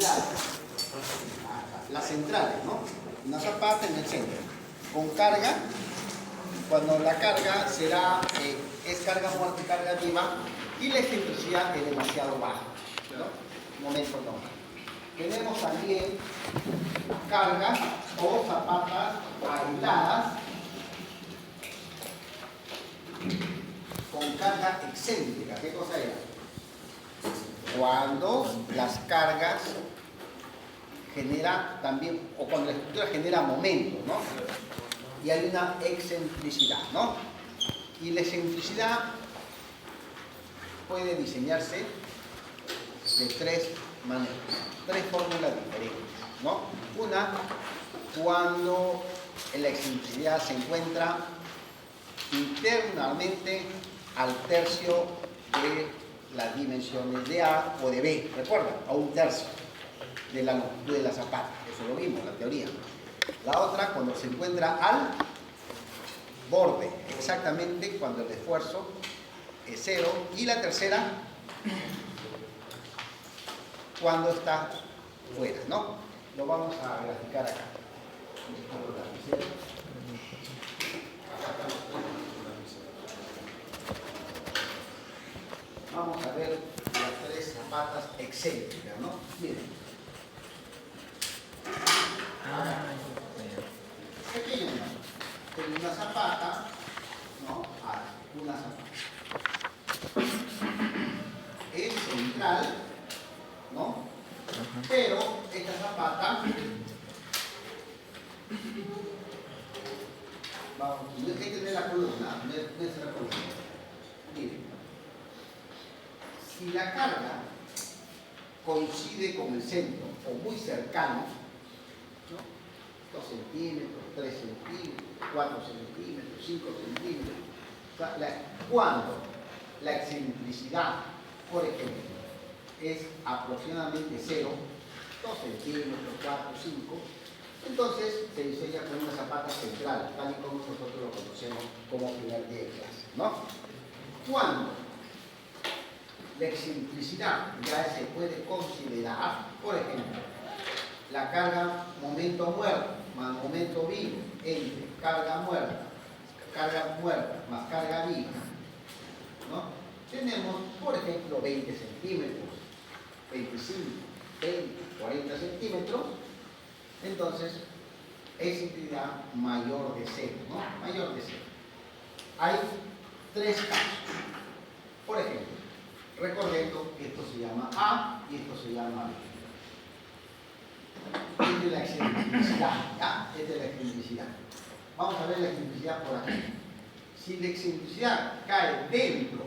aisladas, las centrales, ¿no? Una zapata en el centro, con carga, cuando la carga será, es carga muerta y carga viva, y la excentricidad es demasiado baja, ¿no? Momento normal. Tenemos también cargas o zapatas aisladas con carga excéntrica. ¿Qué cosa era? Cuando las cargas generan también, o cuando la estructura genera momento, ¿no? Y hay una excentricidad, ¿no? Y la excentricidad puede diseñarse de tres maneras, tres fórmulas diferentes, ¿no? Una, cuando la excentricidad se encuentra internamente al tercio de las dimensiones de A o de B, recuerda, a un tercio de la longitud de la zapata, eso lo vimos en la teoría. La otra, cuando se encuentra al borde, exactamente cuando el esfuerzo es cero. Y la tercera, cuando está fuera, ¿no? Lo vamos a graficar acá. Vamos a ver las tres zapatas excéntricas, ¿no? Miren. Aquí hay una zapata, ¿no? Una zapata. Es central, ¿no? Pero esta zapata, vamos, no hay que tener la columna, no es la columna. Miren, si la carga coincide con el centro o muy cercano, ¿no? 2 centímetros, 3 centímetros, 4 centímetros, 5 centímetros, cuando la excentricidad, por ejemplo, es aproximadamente 0, 2 centímetros, 4, 5, entonces se diseña con una zapata central, tal y como nosotros lo conocemos como primer día de clase, ¿no? Cuando la excentricidad ya se puede considerar, por ejemplo, la carga momento muerto más momento vivo entre carga muerta más carga viva, ¿no? Tenemos, por ejemplo, 20 centímetros, 25, 20, 40 centímetros, entonces excentricidad mayor de 0, ¿no? Mayor de 0. Hay tres casos. Por ejemplo, recordando que esto se llama A y esto se llama B. Es de la excentricidad, ¿ya? Es de la excentricidad. Vamos a ver la excentricidad por aquí. Si la excentricidad cae dentro,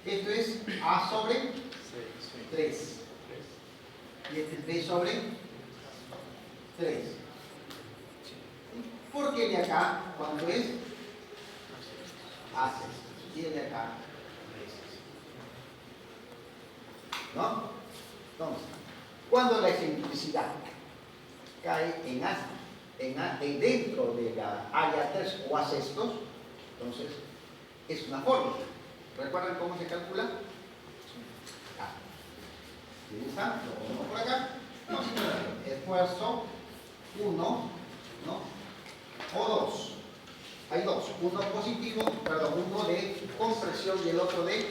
esto es A sobre 3. Y este es B sobre 3. ¿Por qué de acá, cuando es A6? Y de acá B6. ¿No? Entonces, cuando la excentricidad cae dentro de la área 3 o A sextos, entonces es una fórmula. ¿Recuerdan cómo se calcula? ¿Sí está? Lo ponemos por acá. No, esfuerzo 1, ¿no? O 2. Hay dos. Uno positivo, perdón, uno de compresión y el otro de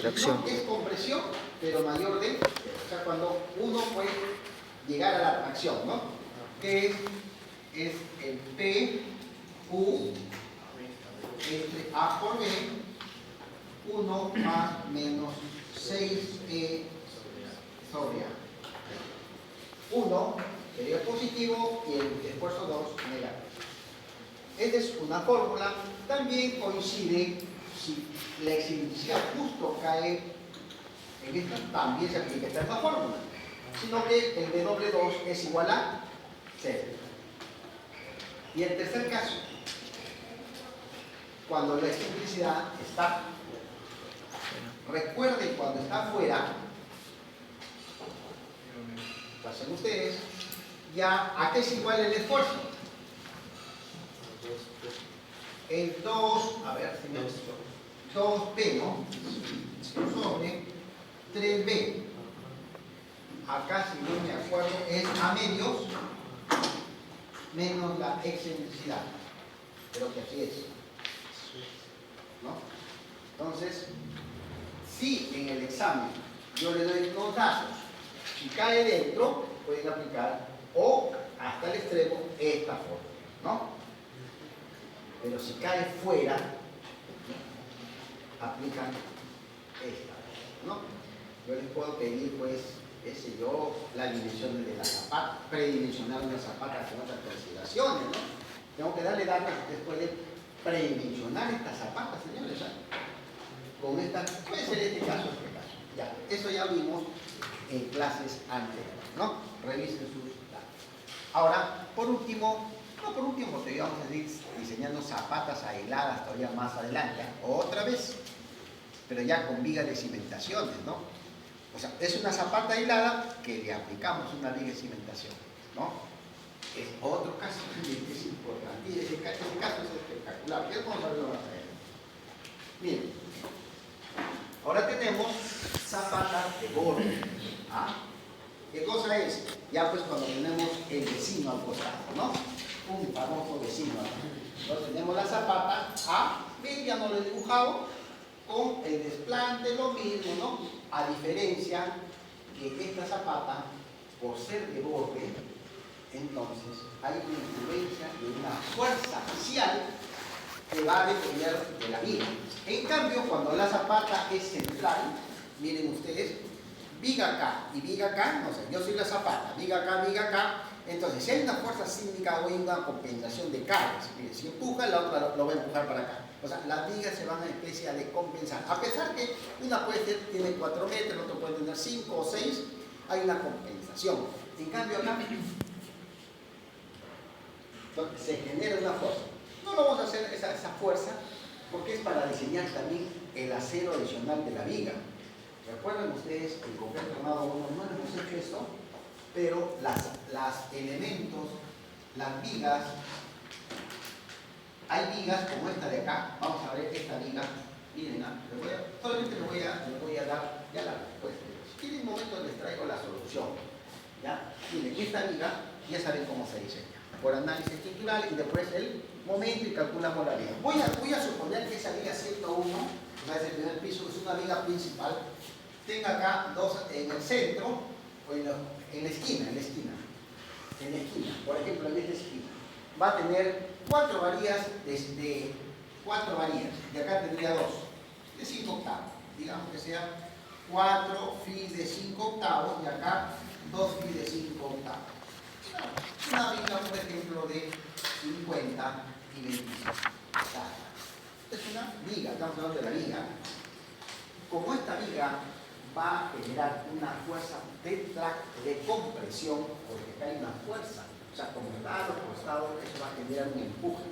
tracción. No es compresión, pero mayor de, o sea, cuando uno puede llegar a la tracción, ¿no? Que es el PQ entre A por B, 1 más menos 6E sobre A. 1 sería positivo y el esfuerzo 2 negativo. Esta es una fórmula. También coincide, si la excentricidad justo cae en esta, también se aplica esta misma fórmula, sino que el W2 es igual a 0. Y el tercer caso, cuando la excentricidad está, recuerden, cuando está afuera, lo hacen ustedes, ya ¿a qué es igual el esfuerzo? El 2, a ver si me 2B, ¿no? Sobre 3B. acá, si no me acuerdo, es a medios menos la excentricidad. Creo que así es, ¿no? Entonces, si en el examen yo le doy los datos, si cae dentro, pueden aplicar o hasta el extremo esta forma, ¿no? Pero si cae fuera, aplican esta, ¿no? Yo les puedo pedir, pues, qué sé yo, la dimensión de la zapata, predimensionar una zapata con otras consideraciones, ¿no? Tengo que darle datos que ustedes pueden predimensionar esta zapata, señores, ¿eh? Con esta, puede ser este caso, este caso. Ya, eso ya vimos en clases anteriores, ¿no? Revisen sus datos. Ahora, por último, todavía vamos a ir diseñando zapatas aisladas todavía más adelante, ¿eh? Otra vez, pero ya con viga de cimentaciones, ¿no? O sea, es una zapata aislada que le aplicamos una viga de cimentación, ¿no? Es otro caso que es importante. Y ese caso es espectacular. ¿Qué vamos a verlo más adelante? Miren, ahora tenemos zapatas de borde. ¿Ah? ¿Qué cosa es? Ya pues cuando tenemos el vecino al costado, ¿no? Un famoso vecino. Entonces tenemos la zapata A, B, ya no lo he dibujado, con el desplante lo mismo, ¿no? A diferencia que esta zapata, por ser de borde, entonces hay una influencia de una fuerza axial que va a depender de la viga. En cambio, cuando la zapata es central, miren ustedes, viga acá y viga acá, no sé, yo soy la zapata, viga acá, entonces si hay una fuerza sísmica o hay una compensación de cargas, miren, si empuja, la otra lo va a empujar para acá. O sea, las vigas se van a especie de compensar. A pesar que una puede ser, tiene 4 metros, otra puede tener 5 o 6, hay una compensación. En cambio acá, se genera una fuerza. No lo vamos a hacer esa fuerza porque es para diseñar también el acero adicional de la viga. ¿Recuerdan ustedes el concreto armado 1? No hemos hecho esto, pero las elementos, las vigas, hay vigas como esta de acá. Vamos a ver esta viga. Miren, solamente les voy a dar ya la respuesta. Si quieren un momento les traigo la solución. ¿Ya? Miren, esta viga ya saben cómo se diseña. Por análisis estructural y después el momento y calculamos la viga. Voy a suponer que esa viga 101, o sea, es el primer piso, es una viga principal, tenga acá dos en el centro o en la esquina, por ejemplo en esta esquina, va a tener 4 varillas de 4 varillas, y acá tendría 2, de 5 octavos, digamos que sea 4 fi de 5 octavos y acá 2 fi de 5 octavos. Una viga, por ejemplo, de 50 y 25. Es una viga, estamos hablando de la viga. Como esta viga va a generar una fuerza de compresión, porque acá hay una fuerza, o sea, como está a los costados, eso va a generar un empuje,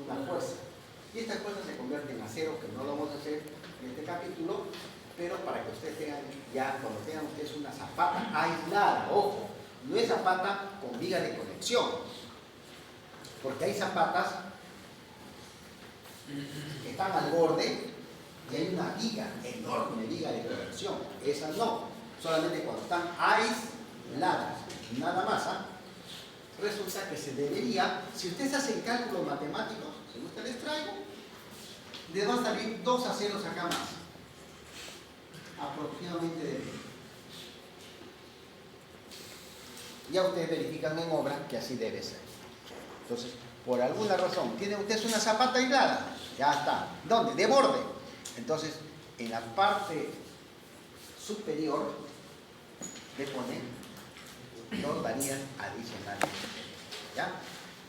una fuerza. Y esta fuerza se convierte en acero, que no lo vamos a hacer en este capítulo, pero para que ustedes tengan ya, cuando tengan ustedes una zapata aislada, ojo, no es zapata con viga de conexión, porque hay zapatas que están al borde y hay una viga, enorme viga de conexión. Esas no, solamente cuando están aisladas, nada más. Resulta que se debería, si ustedes hacen cálculos matemáticos, si ustedes les traigo, les van a salir 2 aceros acá más, aproximadamente de 20. Ya ustedes verifican en obra que así debe ser. Entonces, por alguna razón, tienen ustedes una zapata aislada, ya está. ¿Dónde? De borde. Entonces, en la parte superior le ponen 2 varillas adicionales. ¿Ya?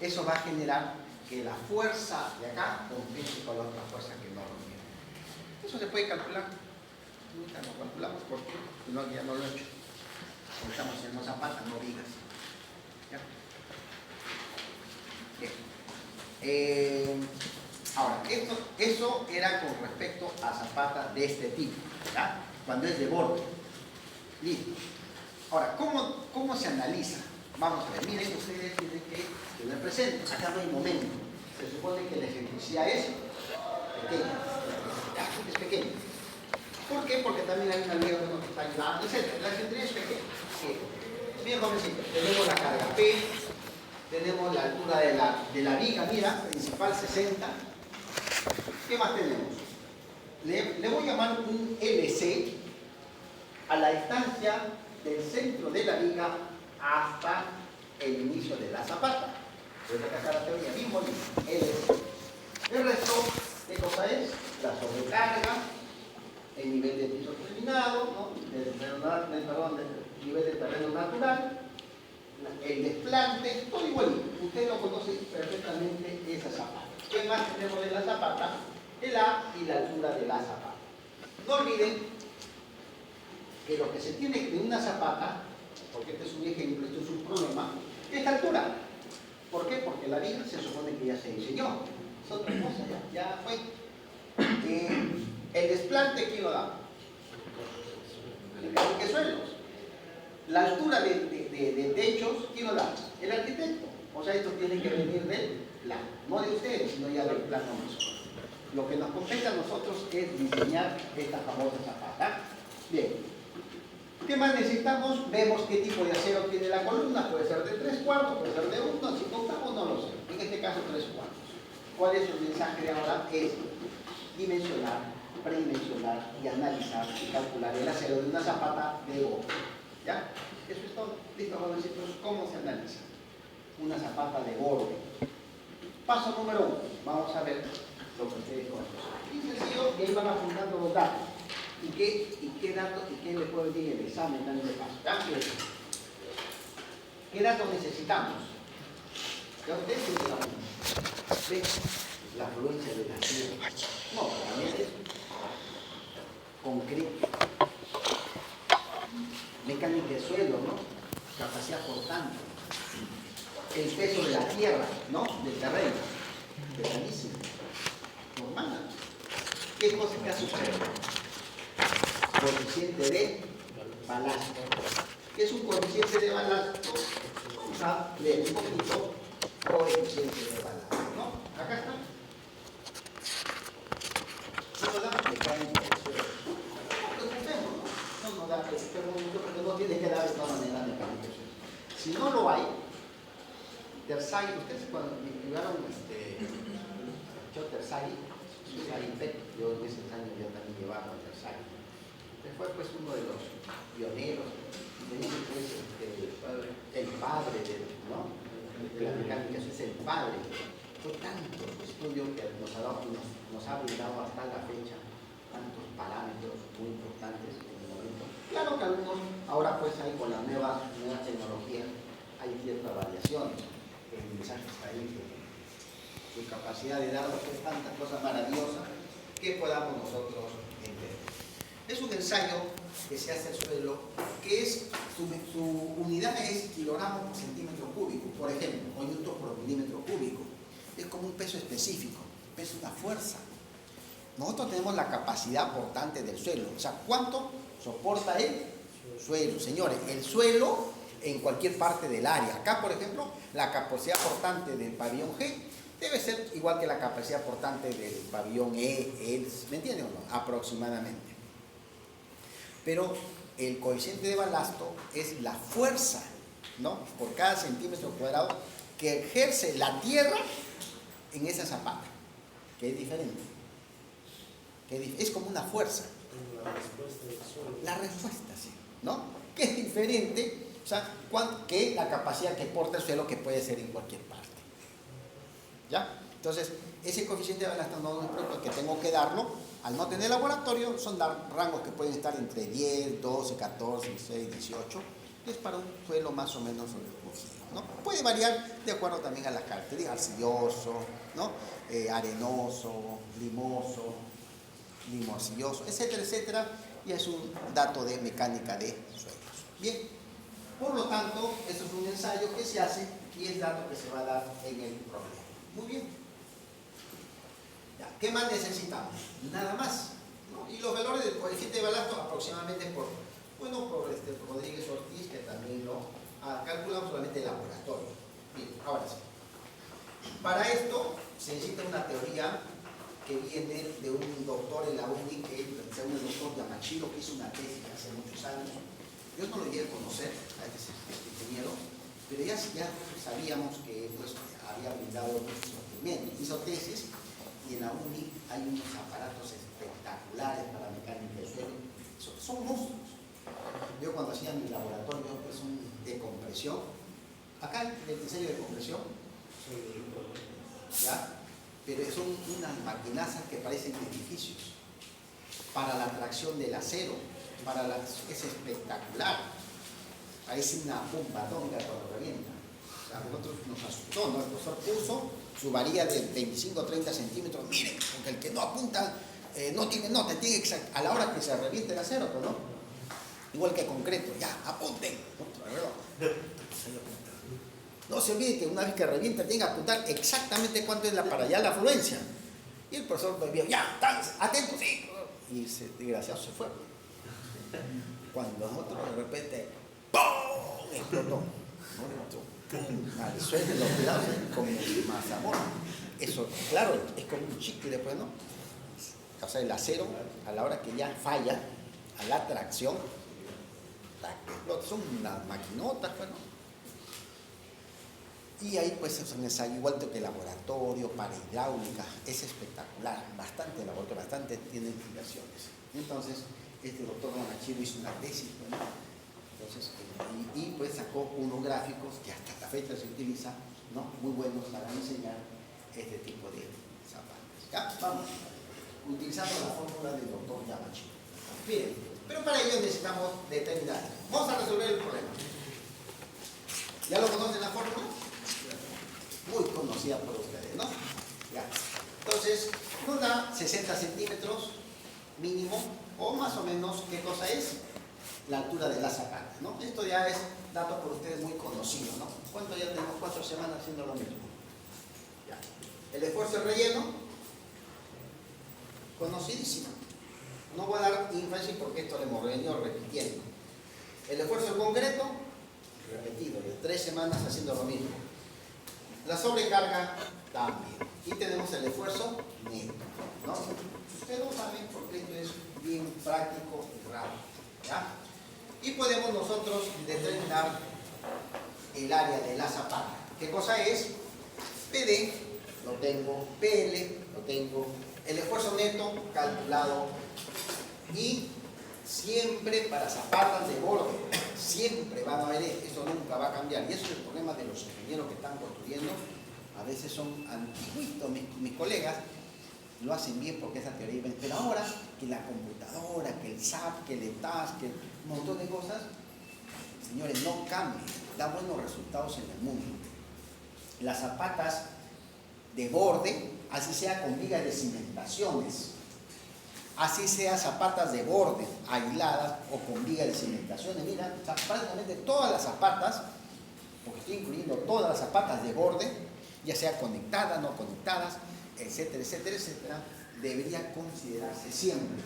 Eso va a generar que la fuerza de acá compense con la otra fuerza que no lo tiene. Eso se puede calcular. Nunca lo calculamos porque no, ya no lo he hecho. Porque estamos haciendo zapatas, no vigas. ¿Ya? Bien. Ahora, eso era con respecto a zapatas de este tipo, ¿ya? Cuando es de borde. Listo. Ahora, ¿cómo se analiza? Vamos a ver, miren, ustedes tienen que tener presente, acá no hay momento. Se supone que la excentricidad es pequeña. Es pequeña. ¿Por qué? Porque también hay una viga que está aislada, etc. La excentricidad es pequeña. Bien, jovencito, tenemos la carga P, tenemos la altura de la viga, mira, principal 60. ¿Qué más tenemos? Le voy a llamar un LC a la distancia del centro de la viga hasta el inicio de la zapata. Voy a sacar la teoría bien bonita, LC. El resto, ¿qué cosa es? La sobrecarga, el nivel de piso terminado, ¿no? El nivel de terreno natural, el desplante, todo igualito. Usted lo conoce perfectamente esa zapata. ¿Qué más tenemos de la zapata? El A y la altura de la zapata. No olviden que lo que se tiene de una zapata, porque este es un ejemplo, esto es un problema, es la altura. ¿Por qué? Porque la viga se supone que ya se diseñó. Es otra cosa, ya fue. El desplante, ¿quién lo da? El suelos. La altura de techos, ¿quién lo da? El arquitecto. O sea, esto tiene que venir del plano, no de ustedes, sino ya del plano mismo. Lo que nos compete a nosotros es diseñar esta famosa zapata. Bien. ¿Qué más necesitamos? Vemos qué tipo de acero tiene la columna. Puede ser de 3/4, puede ser de 1, 5 octavos, no lo sé. En este caso 3/4. ¿Cuál es el mensaje de ahora? Es dimensionar, predimensionar y analizar y calcular el acero de una zapata de oro. ¿Ya? Eso es todo. Listo, jovencitos. ¿Cómo se analiza una zapata de oro? Paso número 1. Vamos a ver lo que ustedes conocen. Y sencillo, y ahí van apuntando los datos. ¿Y qué datos y qué le puede decir el examen también de paso? ¿Qué datos necesitamos? Ya ustedes ven la afluencia de la tierra. No, también es concreto. Mecánica de suelo, ¿no? Capacidad portante. El peso de la tierra, ¿no? Del terreno. Pesadísimo. Normal. ¿Qué cosa que hace usted? Coeficiente de balasto. ¿Qué es un coeficiente de balasto? Vamos a leer un poquito coeficiente de balasto, ¿no? Acá está. No nos da mecánica de suelo. No nos preocupemos, ¿no? No nos da, pero no tiene que dar de todas maneras mecánica de suelo. Si no lo hay, Tersaghi, ustedes cuando llegaron Tersaghi, yo en esos años ya también llevaba a Tersaghi. Fue pues uno de los pioneros, el padre de, ¿no? La mecánica es el padre. Fue tanto estudio que nos ha brindado hasta la fecha tantos parámetros muy importantes en el momento. Claro que algunos, ahora pues hay con las nuevas tecnologías, hay ciertas variaciones. El mensaje está ahí, su capacidad de darnos pues, tantas cosas maravillosas que podamos nosotros entender. Es un ensayo que se hace al suelo, que es, su unidad es kilogramos por centímetro cúbico, por ejemplo, o newton por milímetro cúbico. Es como un peso específico, es una fuerza. Nosotros tenemos la capacidad portante del suelo, o sea, ¿cuánto soporta el suelo? Señores, el suelo en cualquier parte del área. Acá, por ejemplo, la capacidad portante del pabellón G debe ser igual que la capacidad portante del pabellón E, ¿me entienden o no? Aproximadamente. Pero el coeficiente de balasto es la fuerza, ¿no? Por cada centímetro cuadrado que ejerce la tierra en esa zapata, que es diferente. Es como una fuerza. La respuesta del suelo. La respuesta, sí, ¿no? Que es diferente, o sea, que la capacidad que porta el suelo, que puede ser en cualquier parte. ¿Ya? Entonces, ese coeficiente de balasto no es propio que tengo que darlo. Al no tener laboratorio, son rangos que pueden estar entre 10, 12, 14, 16, 18. Es para un suelo más o menos recursivo, ¿no? Puede variar de acuerdo también a las características, arcilloso, ¿no? Arenoso, limoso, limo-arcilloso, etcétera, etcétera. Y es un dato de mecánica de suelos. Bien, por lo tanto, esto es un ensayo que se hace y es dato que se va a dar en el problema. Muy bien. Ya, ¿qué más necesitamos? Nada más, ¿no? Y los valores del coeficiente de balasto aproximadamente por Rodríguez Ortiz, que también lo calculamos solamente en laboratorio. Bien, ahora sí. Para esto se necesita una teoría que viene de un doctor en la UNI, que es un doctor Yamashiro, que hizo una tesis hace muchos años. Yo no lo llegué a conocer, a este ingeniero Pero ya sabíamos que pues, había brindado muchos sostenimientos. Hizo tesis y en la UNI hay unos aparatos espectaculares para mecánica de suelo. Son monstruos. Yo cuando hacía mi laboratorio pues, de compresión, acá hay el diseño de compresión, ¿ya? Pero son unas maquinazas que parecen edificios para la tracción del acero, es espectacular, parece una bomba atómica cuando revienta. O sea, a nosotros nos asustó, ¿no? El profesor puso su varilla de 25 o 30 centímetros, miren, porque el que no apunta no tiene nota, tiene a la hora que se reviente el acero, pero no, igual que concreto, ya, apunten. No se olvide que una vez que revienta tiene que apuntar exactamente cuánto es para allá la afluencia. Y el profesor me vio, ya, están atentos, sí. Y ese desgraciado se fue. Cuando nosotros de repente, ¡pum! Explotó. ¡Pum! Al suelo, los lados, como mazamorra. Eso, claro, es como un chicle, pues, ¿no? O sea, el acero, a la hora que ya falla, a la tracción, explota. Son unas maquinotas, pues, ¿no? Y ahí pues es un ensayo igual que laboratorio para hidráulica, es espectacular, bastante laboratorio, bastante tiene inversiones. Entonces, este doctor Ramachiro hizo una tesis, ¿no? Entonces, y pues sacó unos gráficos que hasta la fecha se utilizan, ¿no? Muy buenos para enseñar este tipo de zapatos. ¿Ya? Vamos, utilizando la fórmula del doctor Yamachiro. Miren, pero para ello necesitamos determinar. Vamos a resolver el problema. ¿Ya lo conocen la fórmula? Muy conocida por ustedes, ¿no? Ya. Entonces, nos da 60 centímetros mínimo, o más o menos, ¿qué cosa es? La altura de la zapata, ¿no? Esto ya es dato por ustedes muy conocido, ¿no? ¿Cuánto ya tenemos? 4 semanas haciendo lo mismo. Ya. El esfuerzo de relleno, conocidísimo. No voy a dar énfasis porque esto lo hemos venido repitiendo. El esfuerzo de concreto, repetido, de 3 semanas haciendo lo mismo. La sobrecarga también. Y tenemos el esfuerzo neto, ¿no? Ustedes lo saben porque esto es bien práctico y rápido, ¿ya? Y podemos nosotros determinar el área de la zapata. ¿Qué cosa es? PD, lo tengo, PL, lo tengo, el esfuerzo neto calculado y siempre para zapatas de borde, siempre van a haber, eso nunca va a cambiar. Y eso es el problema de los ingenieros que están construyendo. A veces son antiguitos, mis colegas lo hacen bien porque esa teoría, pero ahora que la computadora, que el SAP, que el ETAS, que un montón de cosas, señores, no cambien, da buenos resultados en el mundo. Las zapatas de borde, así sea con vigas de cimentaciones, así sea zapatas de borde aisladas o con vigas de cimentaciones, mira, prácticamente todas las zapatas, porque estoy incluyendo todas las zapatas de borde, ya sea conectadas, no conectadas, etcétera, etcétera, etcétera, debería considerarse siempre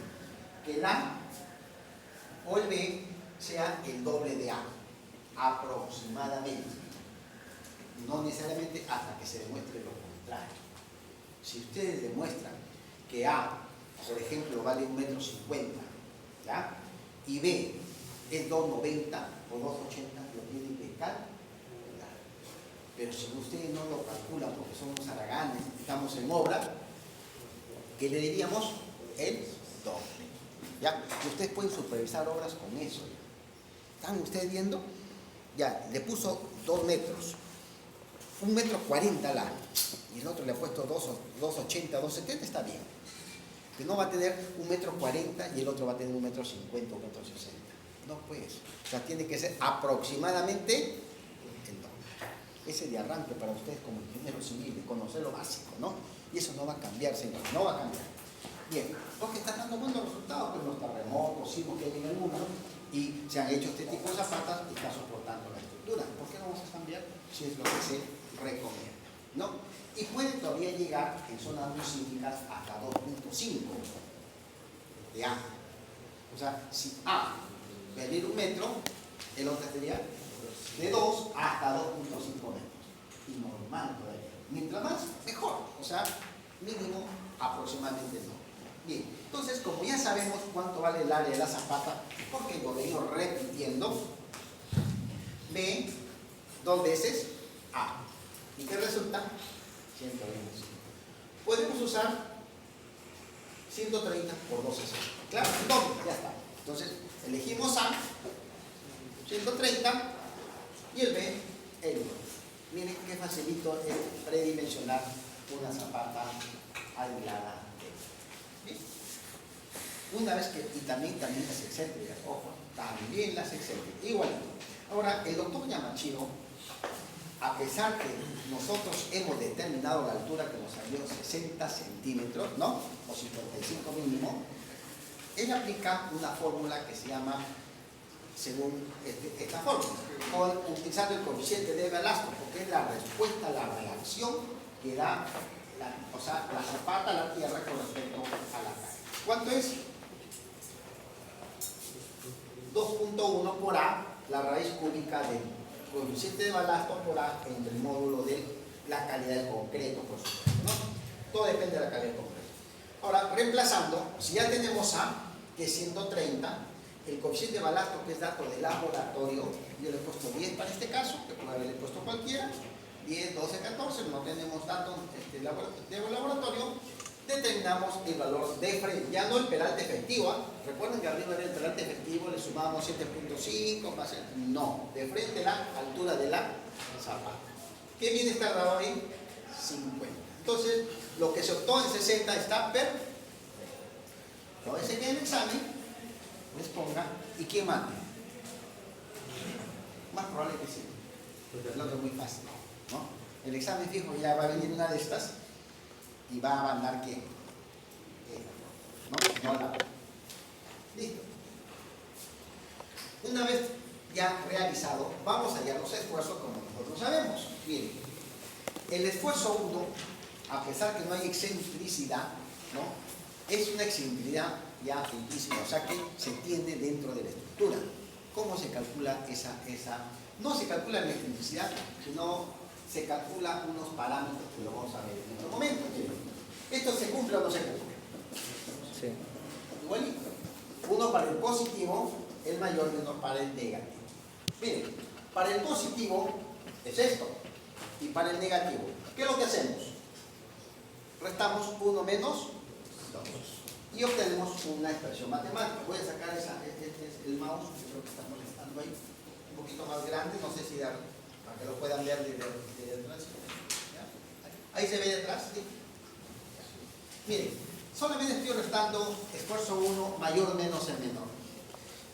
que el A o el B sea el doble de A, aproximadamente, no necesariamente hasta que se demuestre lo contrario. Si ustedes demuestran que A, por ejemplo, vale 1,50 m, ¿ya? Y B es 2,90 o 2,80 lo tienen que calcular. Pero si ustedes no lo calculan porque somos haraganes, estamos en obra, ¿qué le diríamos? El doble. ¿Ya? Y ustedes pueden supervisar obras con eso. ¿Están ustedes viendo? Ya, le puso 2 metros, 1,40 m largo, y el otro le ha puesto 2,80, 2,70, está bien. Que no va a tener 1,40 m y el otro va a tener 1,50 m, 1,60 m. No, pues. O sea, tiene que ser aproximadamente el doble. Ese de arranque para ustedes como ingenieros civiles, conocer lo básico, ¿no? Y eso no va a cambiar, señor, no va a cambiar. Bien, porque están dando buenos resultados, pues los terremotos, sismos que hay en el mundo, y se han hecho este tipo de zapatas y está soportando la estructura. ¿Por qué no vamos a cambiar si es lo que se recomienda? ¿No? Y puede todavía llegar en zonas muy cínicas hasta 2,5 de A. O sea, si A medir 1 metro, el otro sería de 2 hasta 2,5 metros. Y normal todavía. Mientras más, mejor. O sea, mínimo aproximadamente no. Bien, entonces como ya sabemos cuánto vale el área de la zapata, porque lo vengo repitiendo, B 2 veces A. ¿Y qué resulta? 125. Podemos usar 130 por 260. Claro, doble, ya está. Entonces, elegimos A, 130, y el B, el 1. Miren qué facilito es predimensionar una zapata aislada. ¿Bien? Una vez que, y también las excéntricas, ojo, también las excéntricas, igual. Ahora, el doctor Yamashiro, a pesar que nosotros hemos determinado la altura que nos salió 60 centímetros, ¿no? O 55 mínimo, él aplica una fórmula que se llama, según esta fórmula, utilizando el coeficiente de balasto, porque es la respuesta a la reacción que da la zapata a la tierra con respecto a la carga. ¿Cuánto es? 2.1 por A, la raíz cúbica del coeficiente de balasto por A entre el módulo de la calidad del concreto, por supuesto, ¿no? Todo depende de la calidad del concreto. Ahora, reemplazando, si ya tenemos A, que es 130, el coeficiente de balasto, que es dato de laboratorio, yo le he puesto 10 para este caso, que puede haberle puesto cualquiera, 10, 12, 14, no tenemos datos de laboratorio, determinamos el valor de frente, ya no el peralte efectivo. Recuerden que arriba era el peralte efectivo, le sumamos 7.5, más no, de frente la altura de la zapata. ¿Qué viene estar dado ahí? 50. Entonces, lo que se optó en 60 está perfecto. Entonces, que en el examen les ponga, ¿y quién mande? Más probable que sí. Pero lo otro es muy fácil, ¿no? El examen fijo ya va a venir una de estas y va a mandar ¿qué? No la. Listo. Una vez ya realizado, vamos a hallar los esfuerzos como nosotros sabemos. Miren, el esfuerzo 1, a pesar que no hay excentricidad, ¿no? Es una excentricidad ya implícita, o sea que se tiene dentro de la estructura. ¿Cómo se calcula esa? No se calcula la excentricidad, sino se calcula unos parámetros que lo vamos a ver en otro momento. ¿Esto se cumple o no se cumple? Sí. Igualito. Uno para el positivo, el mayor menos para el negativo. Miren, para el positivo es esto, y para el negativo, ¿qué es lo que hacemos? Restamos 1 menos 2 y obtenemos una expresión matemática. Voy a sacar el mouse, que creo que está molestando ahí, un poquito más grande, no sé si para que lo puedan ver desde atrás. ¿Ya? Ahí se ve detrás, ¿sí? Miren, solamente estoy restando esfuerzo 1 mayor o menos el menor.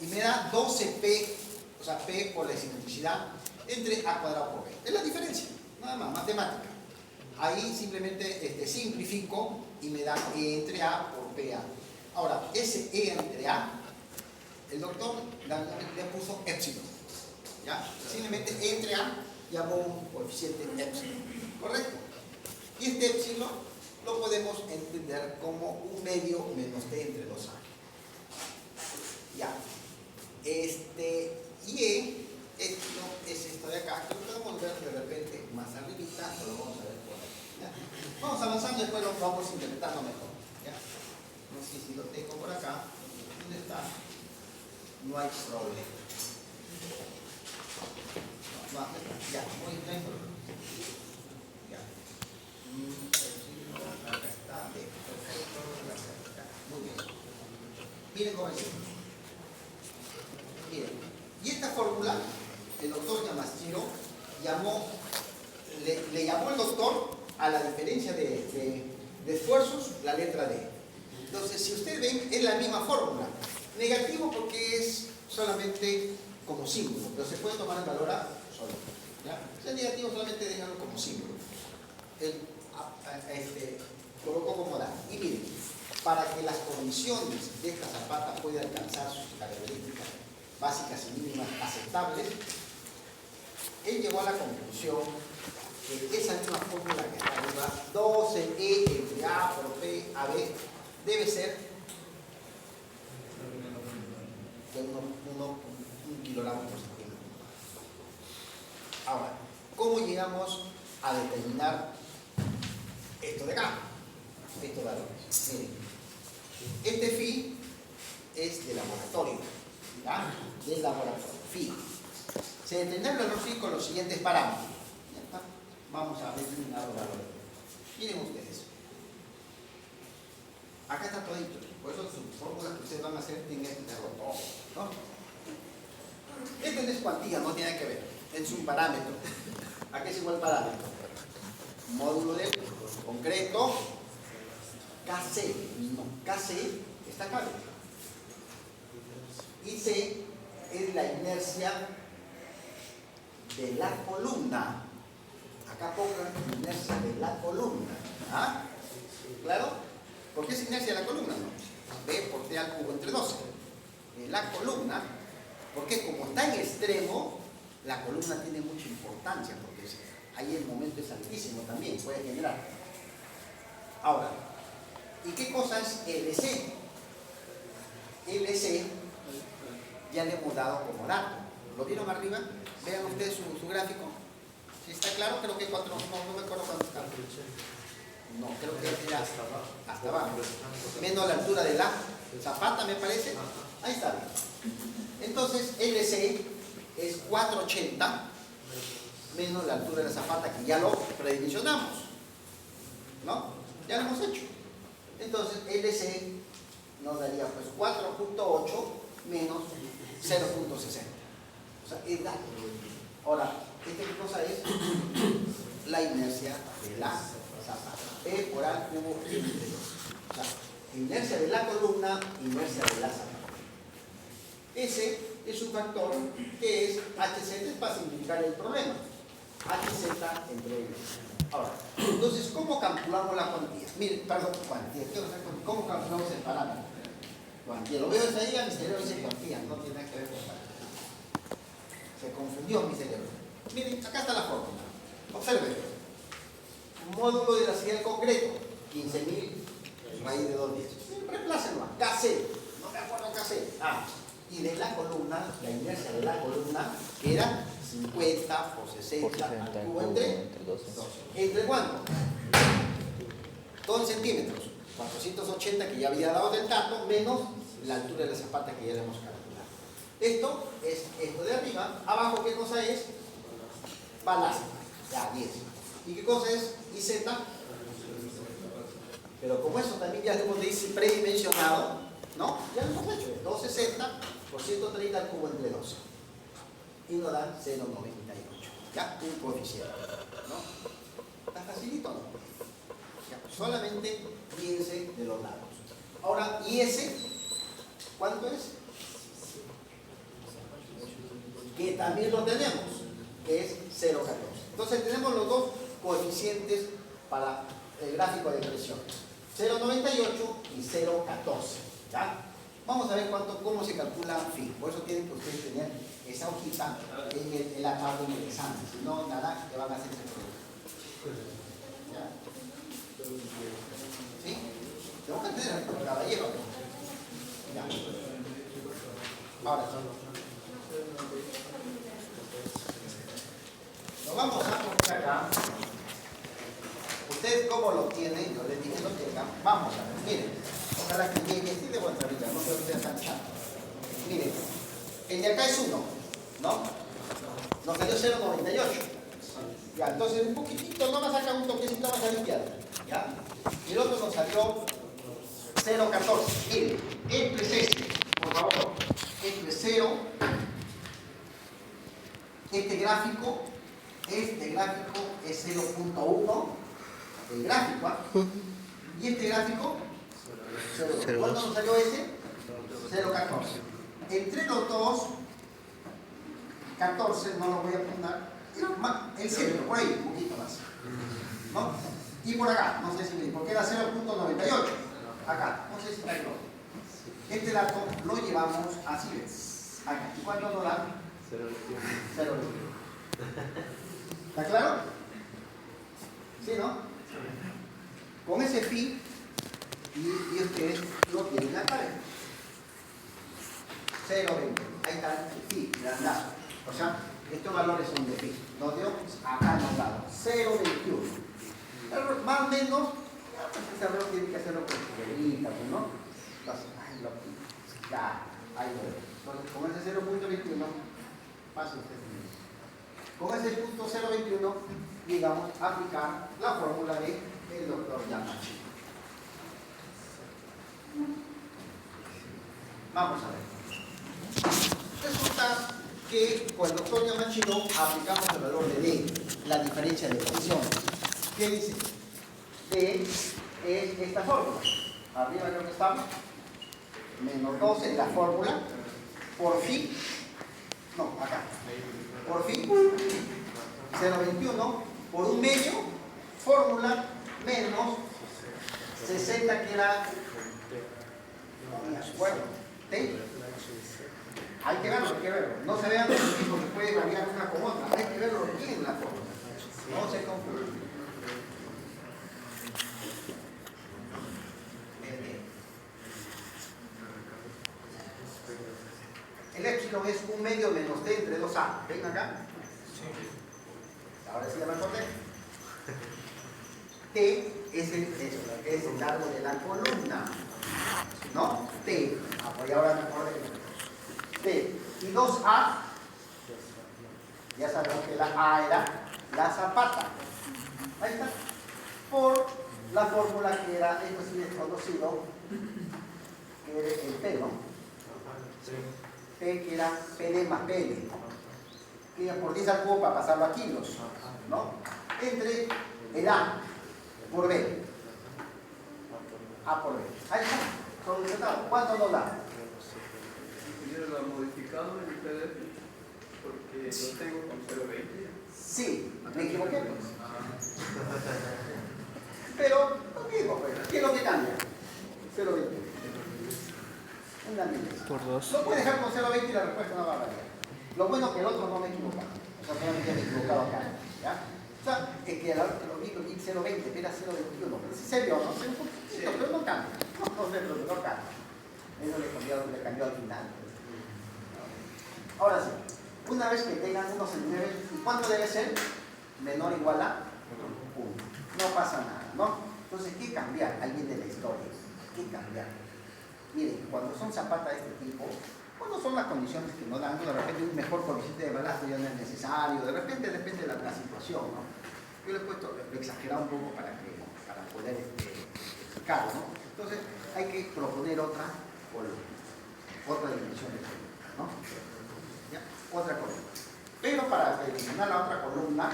Y me da 12P, o sea, P por la excentricidad, entre A cuadrado por B. Es la diferencia, nada más, matemática. Ahí simplemente simplifico y me da E entre A por PA. Ahora, ese E entre A, el doctor le puso épsilon. ¿Ya? Simplemente E entre A llamó un coeficiente épsilon. ¿Correcto? Y este épsilon lo podemos entender como un medio menos T entre 2A. Ya. Y E épsilon es esto de acá, que lo podemos ver de repente más arribita, pero lo vamos a ver por ahí. ¿Ya? Vamos avanzando y después lo vamos interpretando mejor. ¿Ya? No sé si lo tengo por acá. ¿Dónde está? No hay problema. No, ya, no hay problema. Ya. Acá está. Perfecto. Muy bien. Miren cómo es. Miren. Y esta fórmula, el doctor Yamashiro le llamó el doctor a la diferencia de esfuerzos, la letra D. Entonces, si ustedes ven, es la misma fórmula. Negativo porque es solamente como símbolo, pero se puede tomar en valor A solo. ¿Ya? Si es negativo, solamente déjalo como símbolo. Colocó como da. Y miren, para que las condiciones de esta zapata puedan alcanzar sus características básicas y mínimas aceptables, él llegó a la conclusión que esa misma fórmula que está arriba, 12E entre A por P a B, debe ser de 1 kilogramo por centímetro. Ahora, ¿cómo llegamos a determinar esto de acá? Estos valores. Miren, este phi es de laboratorio, ¿ya? Del laboratorio, phi. Se determina el valor phi con los siguientes parámetros. Ya está. Vamos a determinar los valores. Miren ustedes. Acá está todito. Por eso sus fórmulas que ustedes van a hacer tienen que tenerlo todo, ¿no? Esto no es cuantía, no tiene que ver. Es un parámetro. ¿A qué es igual parámetro? Módulo de concreto KC. No, KC está acá. Y C es la inercia de la columna. Acá pongan inercia de la columna. ¿Ah? ¿Claro? ¿Por qué es inercia de la columna? No. B por T al cubo entre 12. De la columna, porque como está en extremo, la columna tiene mucha importancia, porque ahí el momento es altísimo también, puede generar. Ahora, ¿y qué cosa es LC? LC ya le hemos dado como dato. ¿Lo vieron arriba? Vean ustedes su gráfico. Si está claro, creo que 4, no me acuerdo cuánto está. No, creo que era hasta abajo. Menos la altura de la zapata, me parece. Ahí está. Entonces, LC es 480 menos la altura de la zapata, que ya lo predimensionamos. ¿No? Ya lo hemos hecho. Entonces, LC nos daría pues 4.8 menos 0.60. O sea, es dato. Ahora, ¿qué cosa es? La inercia de la zapata. P por A cubo entre 2. O sea, inercia de la columna, inercia de la zapata. Ese es un factor que es HZ para simplificar el problema. HZ entre L. Ahora, entonces, ¿cómo calculamos la cuantía? Miren, perdón, cuantía. ¿Cómo calculamos el parámetro? Cuantía. Lo veo desde ahí, a mi cerebro dice cuantía, no tiene nada que ver con parámetro. Se confundió mi cerebro. Miren, acá está la fórmula. Observen. Módulo de la señal concreto, 15.000 raíz de 210. Reemplácenlo a KC. No me acuerdo KC. Y de la columna, la inercia de la columna, que era 50 por 60 al cubo entre 12. ¿Entre cuánto? 2 centímetros. 480 que ya había dado del dato, menos la altura de la zapata que ya le hemos calculado. Esto es esto de arriba. Abajo, ¿qué cosa es? Balástica. Ya, 10. ¿Y qué cosa es? IZ. Pero como eso también ya lo hemos predimensionado, ¿no? Ya lo hemos hecho. 260 por 130 al cubo entre 12. Y nos dan 0,98. Ya, un coeficiente. ¿No? Está facilito, ¿no? Ya, solamente piense de los lados. Ahora, ¿y ese? ¿Cuánto es? Que también lo tenemos, que es 0,14. Entonces tenemos los dos coeficientes para el gráfico de presión, 0,98 y 0,14. ¿Ya? Vamos a ver cómo se calcula phi. Por eso tienen que ustedes tener esa hojita en la tabla en el examen. Si no, nada, que van a hacer ese problema. ¿Ya? ¿Sí? Tengo que tener el caballero. Ya. Ahora lo vamos a poner acá. ¿Ustedes cómo lo tienen? Yo les dije lo tengan. Vamos a ver, miren. Ojalá que llegue este de vuelta ahorita, no creo que sea tan chato. Miren, el de acá es 1, ¿no? Nos salió 0,98. Ya, entonces un poquitito, no va a sacar un toquecito más a la izquierda. ¿Ya? Y el otro nos salió 0,14. Miren, entre es este, por favor. Entre 0. Este gráfico es 0.1. El gráfico, y este gráfico 0,2. ¿Cuánto nos salió ese? 0,14. Entre los dos, 14, no lo voy a apuntar, el centro, por ahí, un poquito más. ¿No? Y por acá, no sé si me porque era 0.98. Acá, no sé si está claro. Este dato lo llevamos así, ¿ves? Acá. ¿Y cuánto nos da? 0,21. ¿Está claro? ¿Sí, no? Con ese phi, y ustedes lo tienen acá. 0,20. Ahí está el phi, grandazo. O sea, estos valores son de phi. ¿No dio? Acá nos da 0,21. Más o menos, ese error tiene que hacerlo con cucharita, ¿no? Entonces, ya, ahí lo veo. Entonces, con ese 0,21, pase usted. Con ese punto 0.21 digamos aplicar la fórmula del doctor Yamashiro. Vamos a ver. Resulta que con el doctor Yamashiro aplicamos el valor de D, la diferencia de presión. ¿Qué dice? D es esta fórmula. Arriba creo que estamos. Menos 12 la fórmula. Por fin. No, acá. Por fin. 0.21 por un medio. Fórmula menos 60 que era. Bueno, T. Hay que verlo, hay que verlo. No se vean los mismos que puede variar una con otra. Hay que verlo bien la fórmula. No se confundan. El épsilon es un medio menos T entre 2A. ¿Ven acá? Ahora sí ya me acordé. T es el largo de la columna. ¿No? T. Pues ahora me acordé. T. Y 2A. Ya sabemos que la A era la zapata. Ahí está. Por la fórmula que era, esto sí es conocido, que era el P, ¿no? P que era PD más PD, que por 10 al cubo para pasarlo a kilos, ¿no? Entre el A por B, A por B. Ahí está, solucionado. ¿Cuánto nos da? Yo lo he modificado en el PDF porque lo tengo con 0.20. Sí, me equivoqué. Pero, lo mismo, pues. ¿Qué es lo que cambia? 0.20. Una milésima. Por 2. Lo puedes dejar con 0.20 y la respuesta no va a variar. Lo bueno es que el otro no me he equivocado. O sea, solamente me he equivocado acá. ¿Ya? O sea, es que lo vi 0.20, era 0.21. Pero sí se vio, ¿no? Se un poquito, pero no cambia. No cambia. Eso le cambió al final. Ahora sí, una vez que tengan unos en nivel, ¿cuánto debe ser? Menor o igual a 1. No pasa nada, ¿no? Entonces, ¿qué cambiar? Alguien de la historia. ¿Qué cambiar? Miren, cuando son zapatas de este tipo, cuando son las condiciones que no dan, de repente un mejor coeficiente de balasto ya no es necesario, de repente depende de la situación, ¿no? Yo le he puesto, lo he exagerado un poco para poder explicarlo, ¿no? Entonces, hay que proponer otra columna, otra dimensión de columna, ¿no? ¿Ya? Otra columna. Pero para dimensionar la otra columna,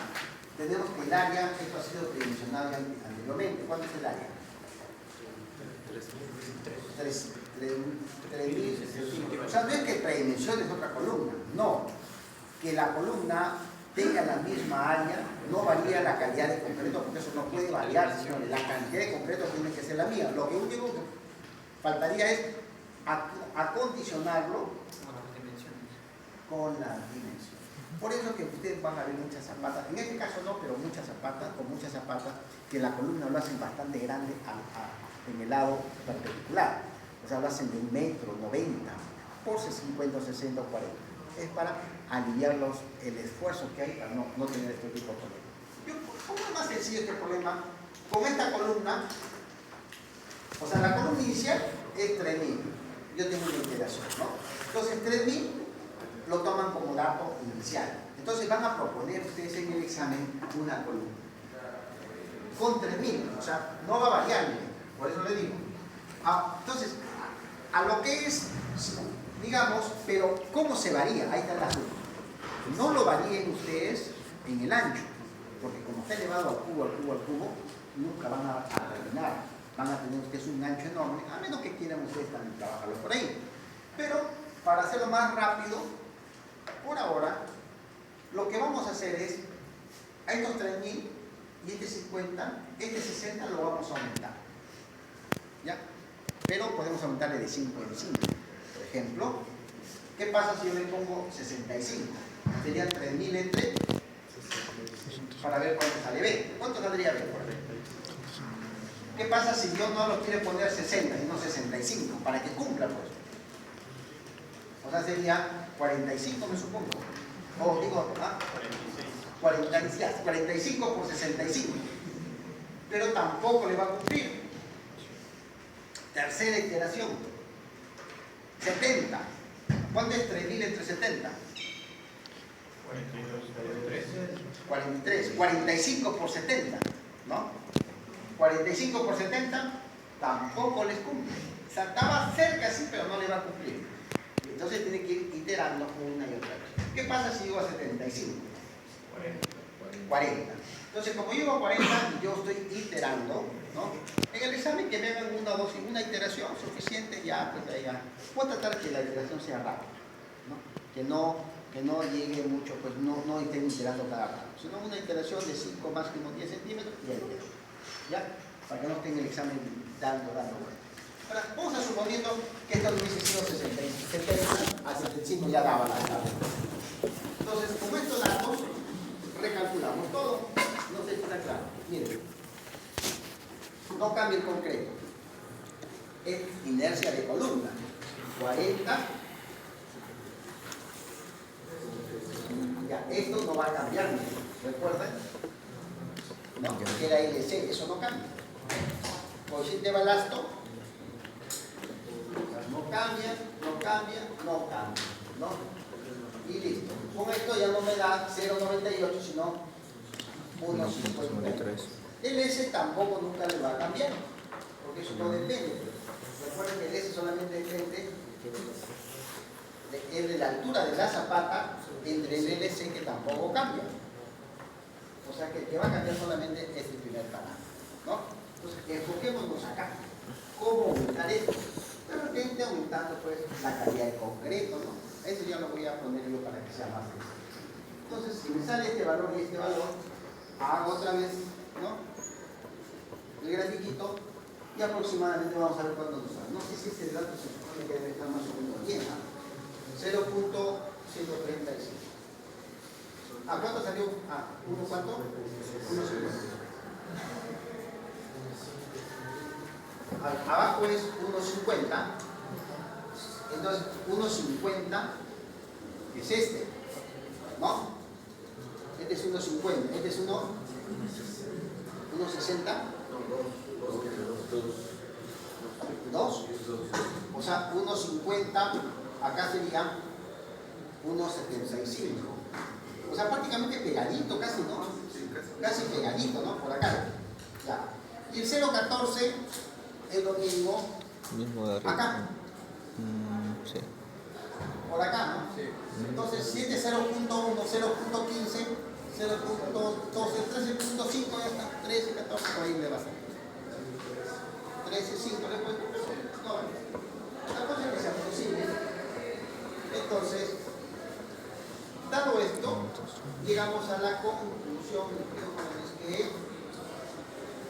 tenemos que el área, esto ha sido tridimensionado anteriormente. ¿Cuánto es el área? 3.000. O sea, no es que tridimensiones otra columna, no. Que la columna tenga la misma área, no varía la calidad de concreto, porque eso no puede variar, señores. La cantidad de concreto tiene que ser la mía. Lo que único que faltaría es acondicionarlo con las dimensiones. Por eso que ustedes van a ver muchas zapatas, en este caso no, pero muchas zapatas, que la columna lo hacen bastante grande en el lado perpendicular. O sea, lo hacen de 1,90 m por 50, 60 o 40. Es para aliviar el esfuerzo que hay para no tener este tipo de problemas. ¿Cómo es más sencillo este problema? Con esta columna, o sea, la columna inicial es 3.000. Yo tengo una iteración, ¿no? Entonces, 3.000 lo toman como dato inicial. Entonces, van a proponer ustedes en el examen una columna con 3.000, o sea, no va a variar, por eso le digo. Entonces, a lo que es, digamos, pero ¿cómo se varía? Ahí está el asunto. No lo varíen ustedes en el ancho, porque como está elevado al cubo, nunca van a terminar. Van a tener ustedes un ancho enorme, a menos que quieran ustedes también trabajarlo por ahí. Pero, para hacerlo más rápido, por ahora, lo que vamos a hacer es, a estos 3.000 y este 50, este 60 lo vamos a aumentar. ¿Ya? Pero podemos aumentarle de 5 en 5. Por ejemplo, ¿qué pasa si yo le pongo 65? Serían 3.000 entre, para ver cuánto sale B. ¿Cuánto saldría B? ¿Qué pasa si yo no lo quiero poner 60, sino 65? Para que cumpla, pues. O sea, sería 45, me supongo. O digo, 45 por 65. Pero tampoco le va a cumplir. Tercera iteración. 70. ¿Cuánto es 3.000 entre 70? 42. 43, 45 por 70, ¿no? 45 por 70 tampoco les cumple. O sea, estaba cerca sí, pero no le va a cumplir. Entonces tiene que ir iterando una y otra vez. ¿Qué pasa si llego a 75? 40. Entonces, como llego a 40 y yo estoy iterando, ¿no? En el examen que me hagan una o dos y una iteración suficiente, ya, pues ya. Voy a tratar que la iteración sea rápida, ¿no? Que no llegue mucho, pues no estén iterando cada rato, sino una iteración de 5 máximo 10 centímetros y ya itero. ¿Ya? Para que no estén el examen dando vueltas. Ahora, vamos a suponiendo que esto hubiese sido 60, 70 a 75 ya daba la tabla. Entonces, con estos datos, recalculamos todo. No sé si está claro. Miren, no cambia el concreto. Es inercia de columna. 40. Ya, esto no va a cambiar. ¿Recuerdan? No, que era LC, eso no cambia. Coeficiente de balasto. No cambia, ¿no? Y listo. Con esto ya no me da 0,98, sino 1,53. El S tampoco nunca le va a cambiar, porque eso no depende. Recuerden que el S solamente depende de la altura de la zapata entre el LC, que tampoco cambia. O sea que el que va a cambiar solamente es el primer parámetro, ¿no? Entonces, enfoquémonos acá. ¿Cómo aumentar esto? De repente aumentando pues la calidad de concreto, ¿no? Eso ya lo voy a poner yo para que sea más sencillo. Entonces, si me sale este valor y este valor, hago otra vez, ¿no? El grafiquito y aproximadamente vamos a ver cuándo nos sale. No sé si este dato se supone que debe estar más o menos bien, ¿no? 0.135. ¿A cuánto salió? ¿1 cuánto? 1.50. Abajo es 1.50. Entonces, 1.50 es este, ¿no? Este es 1.50. Este es 1.60. ¿2? O sea, 1.50 acá sería 1.75. O sea, prácticamente pegadito, casi, ¿no? Casi pegadito, ¿no? Por acá. Ya. Y el 0.14 es lo mismo acá. Sí. Por acá, ¿no? Sí. Entonces, si este 0.1, 0.15, 0.12, 13.5, ya está. 13, 14, por ahí le va a salir. 13, 5, le puedo. No, la cosa es que sea posible. Entonces, dado esto, llegamos a la conclusión que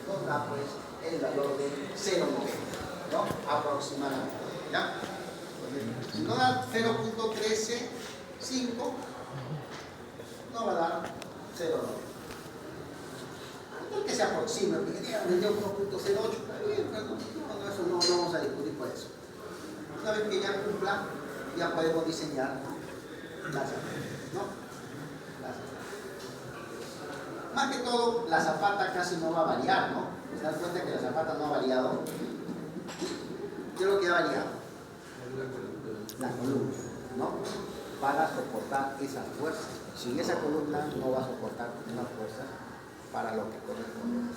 nos da pues el valor de 0,90, ¿no? Aproximadamente, ¿ya? Si no da 0.135, no va a dar 0,90. No que se aproxime, porque diga 1.08, está bien, pero no, eso no vamos a discutir por eso. Una vez que ya cumpla, ya podemos diseñar la zapata, ¿no? Más que todo, la zapata casi no va a variar, ¿no? ¿Se dan cuenta que la zapata no ha variado? ¿Qué es lo que ha variado? La columna, ¿no? Para soportar esa fuerza. Sin esa columna no va a soportar una fuerza para lo que corresponde.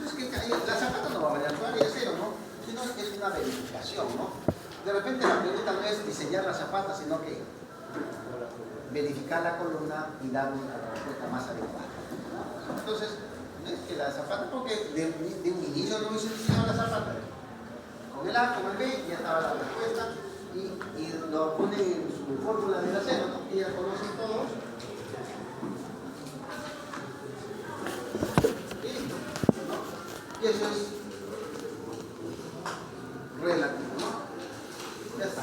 Es que la zapata no va a variar, todavía es cero, ¿no? Sino que es una verificación, ¿no? De repente la pregunta no es diseñar la zapata, sino que verificar la columna y dar una respuesta más adecuada. Entonces, no es que la zapata, porque de un inicio no hubiese diseñado la zapata. Con el A, con el B, ya estaba la respuesta y lo pone en su fórmula del acero, ¿no? Que ya conocen todos. Y eso es relativo, ¿no? Ya está.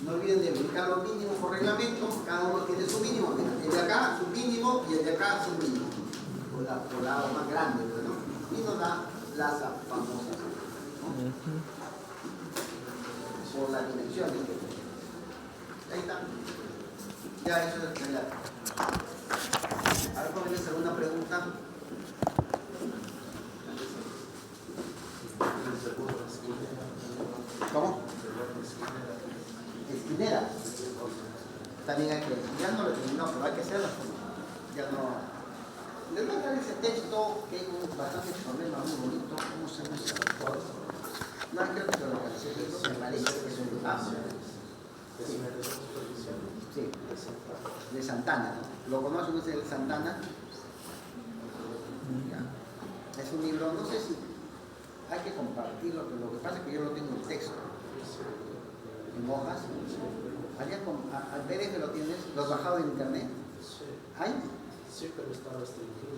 No olviden de aplicar los mínimos por reglamento, cada uno tiene su mínimo. El de acá su mínimo y el de acá su mínimo. Por lado más grande, ¿no? Y nos da la famosa, ¿no? Por la dimensión. Ahí está. Ya eso es el relativo. Ahora pueden hacer una pregunta. ¿Cómo? Esquinera. también hay que, ya no lo terminó, pero hay que hacerlo. Ya no. Les voy a dar ese texto que hay bastante problema, muy bonito. ¿Cómo se llama ese autor? No, creo que lo localicé, me parece que es un sí, de Santana. ¿Lo conocen ustedes de Santana? Ya. Es un libro, no sé si hay que compartirlo, pero lo que pasa es que yo lo tengo en texto, en hojas. Al PDF lo tienes, lo has bajado en internet. ¿Hay? Sí, pero está restringido.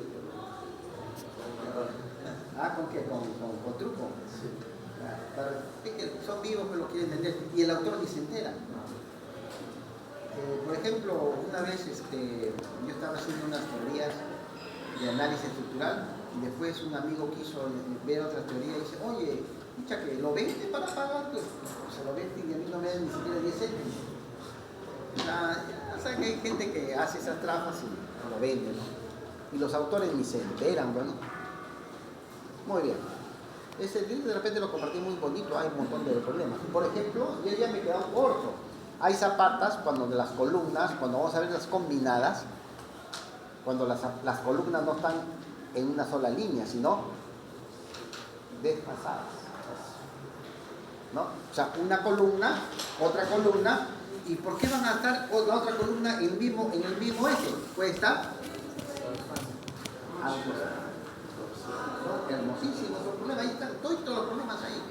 ¿Con qué? ¿Con truco? Sí. Es que son vivos que lo quieren vender y el autor ni se entera. Por ejemplo, una vez yo estaba haciendo unas teorías de análisis estructural y después un amigo quiso ver otra teoría y dice, oye, escucha que lo vende para pagar, pues se lo vende y a mí no me dan ni siquiera 10 céntimos. O sea que hay gente que hace esas trabas y lo vende, ¿no? Y los autores ni se enteran, bueno. Muy bien. Ese libro de repente lo compartí muy bonito, hay un montón de problemas. Por ejemplo, yo ya me he quedado corto. Hay zapatas cuando de las columnas, cuando vamos a ver las combinadas, cuando las columnas no están en una sola línea, sino desfasadas. ¿No? O sea, una columna, otra columna, ¿y por qué van a estar la otra columna en el mismo eje? Puede estar ¿no? Hermosísimo, no problema, ahí están todos los problemas ahí,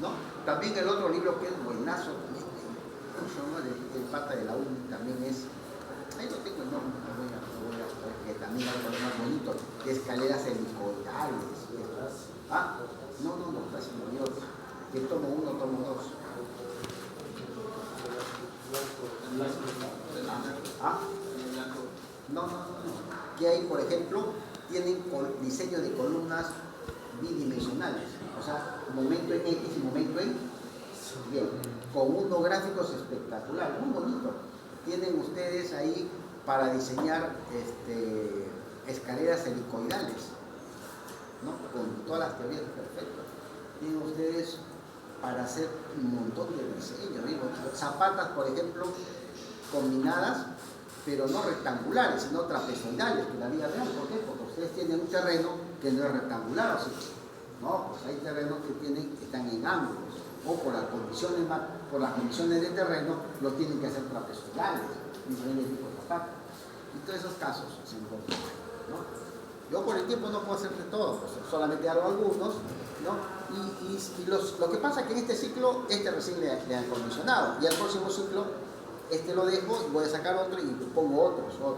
¿no? También el otro libro que es buenazo, el pata de la U también es, ahí lo tengo, no voy a que también hay problemas bonitos, de escaleras helicoidales, no, casi no, yo, que tomo uno, tomo dos. No. Que hay, por ejemplo, tienen diseño de columnas bidimensionales, o sea, momento en X y momento en Y, con unos gráficos espectaculares, muy bonito. Tienen ustedes ahí para diseñar escaleras helicoidales, ¿no? Con todas las teorías perfectas. Tienen ustedes para hacer un montón de diseños, zapatas, por ejemplo, combinadas, pero no rectangulares, sino trapezoidales, que la vida real. ¿Por qué? Porque ustedes tienen un terreno que no es rectangular, ¿sí? No, pues hay terrenos que están en ángulos, o por las condiciones de terreno, los tienen que hacer trapezoidales, diferentes tipos de zapatos. Y todos esos casos se encuentran, ¿no? Yo por el tiempo no puedo hacer de todo, pues solamente hago algunos, ¿no? Y lo que pasa es que en este ciclo, recién le han acondicionado, y al próximo ciclo, lo dejo y voy a sacar otro y pongo otros, ¿no?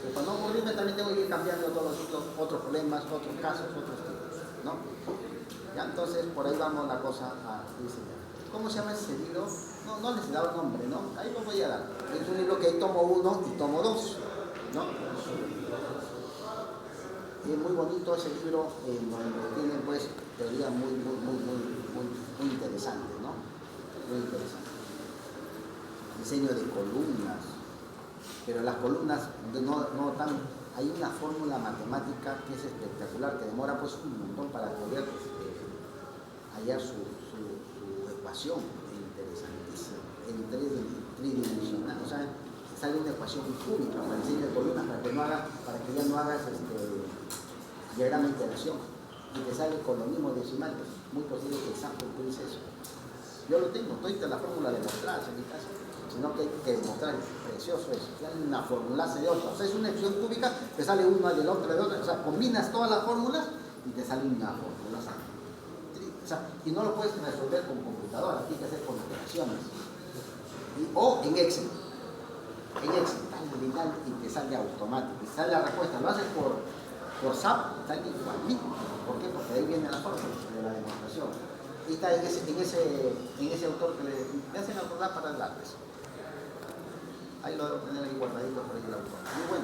Pero para no aburrirme también tengo que ir cambiando todos los ciclos, otros problemas, otros casos, otros tipos, ¿no? Ya, entonces por ahí vamos la cosa a diseñar. ¿Cómo se llama ese libro? No les he dado el nombre, ¿no? Ahí lo voy a dar. Es un libro que ahí tomo 1 y tomo 2, ¿no? Y es muy bonito ese libro, donde tiene pues teoría muy interesante, ¿no? Muy interesante. Diseño de columnas, pero las columnas no tan. Hay una fórmula matemática que es espectacular, que demora pues un montón para poder hallar su ecuación, interesantísima, en tridimensional, o sea, sale una ecuación cúbica para el diseño de columnas, para que ya no hagas diagrama de interacción, y te sale con los mismos decimales. Muy posible que exacto utilice eso. Yo lo tengo, estoy en la fórmula de mostrar en mi casa, sino que hay que demostrar, es precioso eso, sale una formulace de otra, o sea, es una expresión cúbica, te sale una del otro, o sea, combinas todas las fórmulas y te sale una fórmula. O sea, y no lo puedes resolver con computadora, tienes que hacer con operaciones. O en Excel, tal, y te sale automático, y sale la respuesta, lo haces por SAP, sale igualito. ¿Por qué? Porque ahí viene la fórmula de la demostración. Y está en ese autor que me hacen acordar para darles. Ahí lo debo tener ahí guardadito por ahí el autor. Muy bueno.